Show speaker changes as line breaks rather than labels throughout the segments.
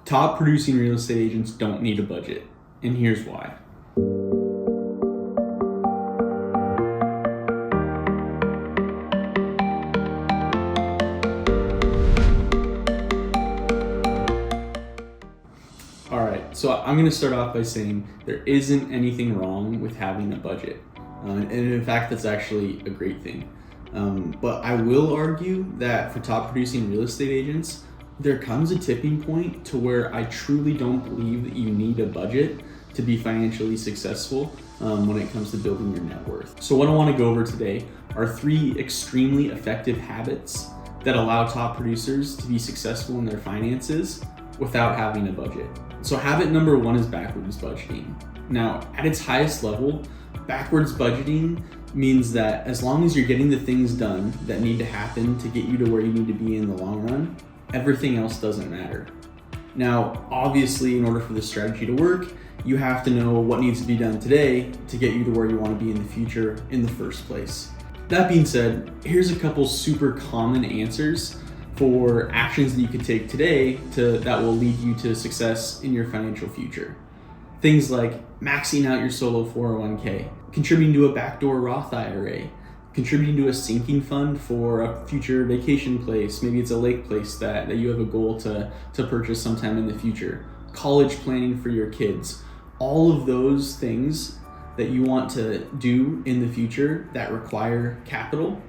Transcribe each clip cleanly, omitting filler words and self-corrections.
Top producing real estate agents don't need a budget, and here's why. All right, so I'm going to start off by saying there isn't anything wrong with having a budget. And in fact, that's actually a great thing. But I will argue that for top producing real estate agents, there comes a tipping point to where I truly don't believe that you need a budget to be financially successful when it comes to building your net worth. So what I want to go over today are 3 extremely effective habits that allow top producers to be successful in their finances without having a budget. So habit number 1 is backwards budgeting. Now, at its highest level, backwards budgeting means that as long as you're getting the things done that need to happen to get you to where you need to be in the long run, everything else doesn't matter. Now, obviously, in order for this strategy to work, you have to know what needs to be done today to get you to where you want to be in the future in the first place. That being said, here's a couple super common answers for actions that you could take today that will lead you to success in your financial future. Things like maxing out your solo 401k, contributing to a backdoor Roth IRA, contributing to a sinking fund for a future vacation place. Maybe it's a lake place that you have a goal to purchase sometime in the future. College planning for your kids. All of those things that you want to do in the future that require capital,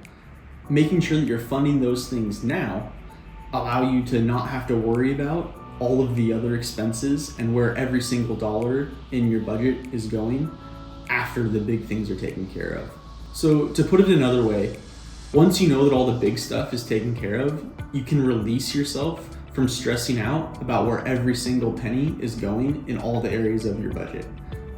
making sure that you're funding those things now allow you to not have to worry about all of the other expenses and where every single dollar in your budget is going after the big things are taken care of. So to put it another way, once you know that all the big stuff is taken care of, you can release yourself from stressing out about where every single penny is going in all the areas of your budget.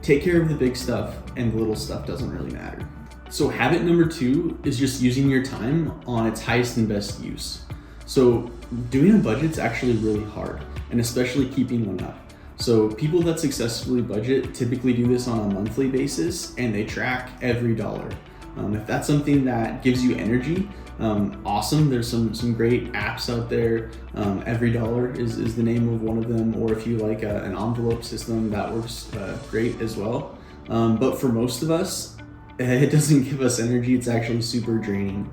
Take care of the big stuff and the little stuff doesn't really matter. So habit number 2 is just using your time on its highest and best use. So doing a budget's actually really hard, and especially keeping one up. So people that successfully budget typically do this on a monthly basis and they track every dollar. If that's something that gives you energy, awesome. There's some great apps out there. Every Dollar is the name of one of them, or if you like an envelope system, that works great as well. But for most of us, it doesn't give us energy. It's actually super draining.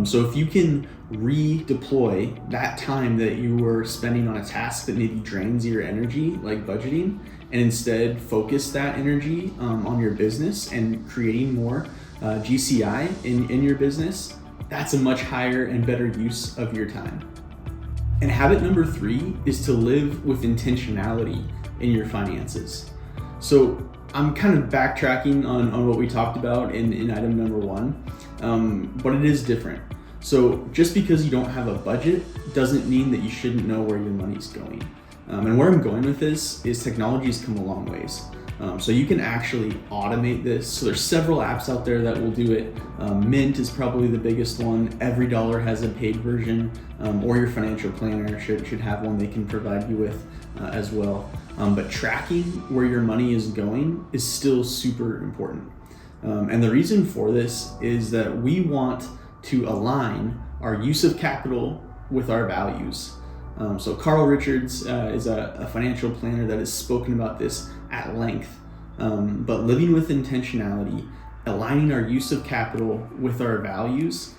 So if you can redeploy that time that you were spending on a task that maybe drains your energy, like budgeting, and instead focus that energy on your business and creating more GCI in your business, that's a much higher and better use of your time. And habit number 3 is to live with intentionality in your finances. So I'm kind of backtracking on what we talked about in item number 1, but it is different. So just because you don't have a budget doesn't mean that you shouldn't know where your money's going. And where I'm going with this is technology has come a long ways. So you can actually automate this. So there's several apps out there that will do it. Mint is probably the biggest one. Every Dollar has a paid version, or your financial planner should have one they can provide you with as well. But tracking where your money is going is still super important. And the reason for this is that we want to align our use of capital with our values. So Carl Richards is a financial planner that has spoken about this at length. But living with intentionality, aligning our use of capital with our values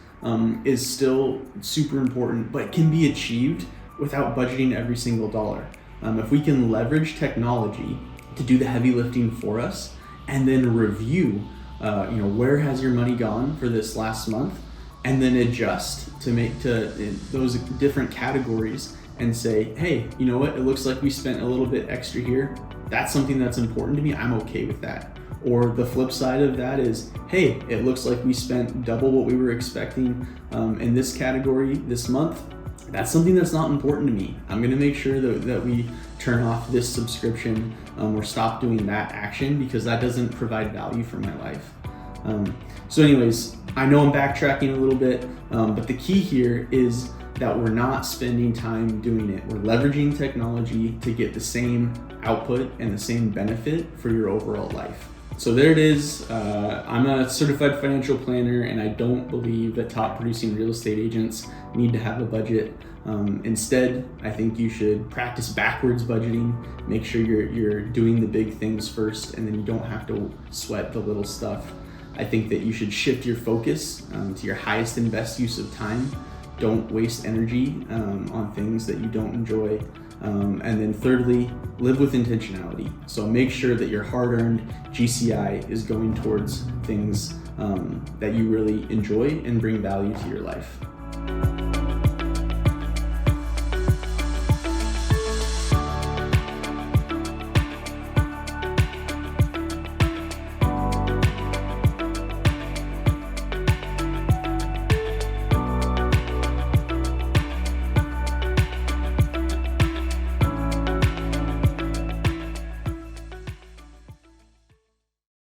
is still super important, but can be achieved without budgeting every single dollar. If we can leverage technology to do the heavy lifting for us and then review, where has your money gone for this last month, and then adjust to make to those different categories and say, hey, you know what? It looks like we spent a little bit extra here. That's something that's important to me. I'm okay with that. Or the flip side of that is, hey, it looks like we spent double what we were expecting in this category this month. That's something that's not important to me. I'm gonna make sure that we turn off this subscription or stop doing that action because that doesn't provide value for my life. So anyways, I know I'm backtracking a little bit, but the key here is that we're not spending time doing it. We're leveraging technology to get the same output and the same benefit for your overall life. So there it is. I'm a certified financial planner, and I don't believe that top producing real estate agents need to have a budget. Instead, I think you should practice backwards budgeting. Make sure you're doing the big things first, and then you don't have to sweat the little stuff. I think that you should shift your focus to your highest and best use of time. Don't waste energy on things that you don't enjoy. And then thirdly, live with intentionality. So make sure that your hard-earned GCI is going towards things that you really enjoy and bring value to your life.